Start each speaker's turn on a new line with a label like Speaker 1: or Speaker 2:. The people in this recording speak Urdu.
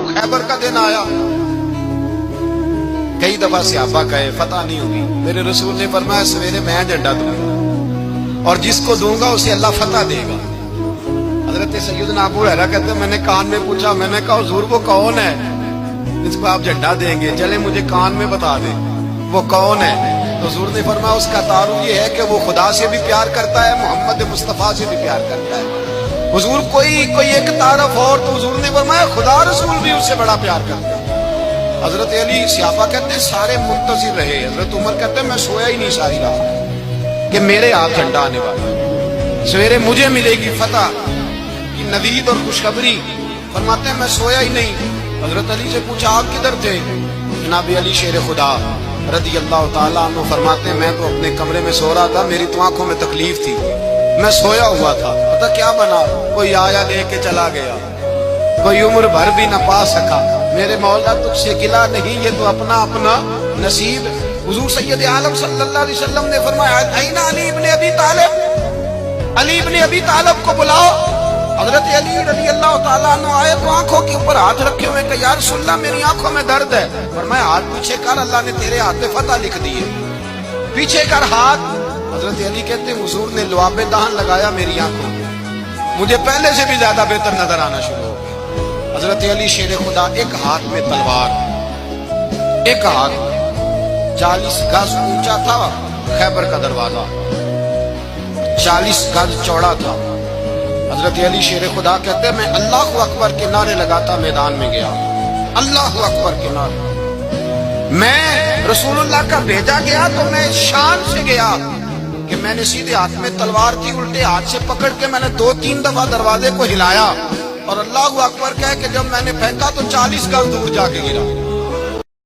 Speaker 1: جب خیبر کا دن آیا، کئی دفعہ صحابہ کہے فتح نہیں ہوگی، میرے رسول نے فرمایا سویرے میں جھنڈا دوں گا اور جس کو دوں گا اسے اللہ فتح دے گا۔ حضرت سیدنا ابو ہریرہ کہتے ہیں میں نے کان میں پوچھا، میں نے کہا حضور وہ کون ہے جس کو آپ جھنڈا دیں گے؟ چلے مجھے کان میں بتا دیں وہ کون ہے۔ تو حضور نے فرمایا اس کا تعارف یہ ہے کہ وہ خدا سے بھی پیار کرتا ہے، محمد مصطفیٰ سے بھی پیار کرتا ہے۔ حضور کوئی ایک تعارف اور، تو حضور نے فرمایا خدا رسول بھی اس سے بڑا پیار کرتا ہے۔ حضرت علی صحابہ کہتے ہیں سارے منتظر رہے، حضرت عمر کہتے ہیں میں سویا ہی نہیں ساری رات کہ میرے ہاتھ جھنڈا آنے والا، سویرے مجھے ملے گی فتح کی نوید اور خوشخبری۔ فرماتے ہیں میں سویا ہی نہیں۔ حضرت علی سے پوچھا آپ کدھر تھے؟ جناب علی شیر خدا رضی اللہ تعالیٰ عنہ فرماتے ہیں میں تو اپنے کمرے میں سو رہا تھا، میری تو آنکھوں میں تکلیف تھی، میں سویا ہوا تھا، پتہ کیا بنا، کوئی آیا لے کے چلا گیا، کوئی عمر بھر بھی نہ پا سکا۔ میرے مولا تجھ سے گلہ نہیں، یہ تو اپنا اپنا نصیب۔ حضور سید عالم صلی اللہ علیہ وسلم نے فرمایا این علی ابن ابی طالب، علی ابن ابی طالب کو بلاؤ۔ حضرت علی رضی اللہ تعالیٰ عنہ آئے تو آنکھوں کے اوپر ہاتھ رکھے ہوئے کہ یا رسول اللہ میری آنکھوں میں درد ہے۔ فرمایا ہاتھ پیچھے کر، اللہ نے تیرے ہاتھ پہ فتح لکھ دی ہے، پیچھے کر ہاتھ۔ حضرت علی کہتے ہیں حضور نے لعاب دہن لگایا میری آنکھوں میں، مجھے پہلے سے بھی زیادہ بہتر نظر آنا شروع ہو گیا۔ حضرت علی شیر خدا ایک ہاتھ میں تلوار، ایک ہاتھ 40 گز اونچا تھا خیبر کا دروازہ، 40 گز چوڑا تھا۔ حضرت علی شیر خدا کہتے ہیں میں اللہ اکبر کے نعرے لگاتا میدان میں گیا، اللہ اکبر کے نعرے۔ میں رسول اللہ کا بھیجا گیا تو میں شان سے گیا کہ میں نے سیدھے ہاتھ میں تلوار تھی، الٹے ہاتھ سے پکڑ کے میں نے 2-3 دفعہ دروازے کو ہلایا اور اللہ اکبر کہہ کہ جب میں نے پھینکا تو 40 گز دور جا کے گرا۔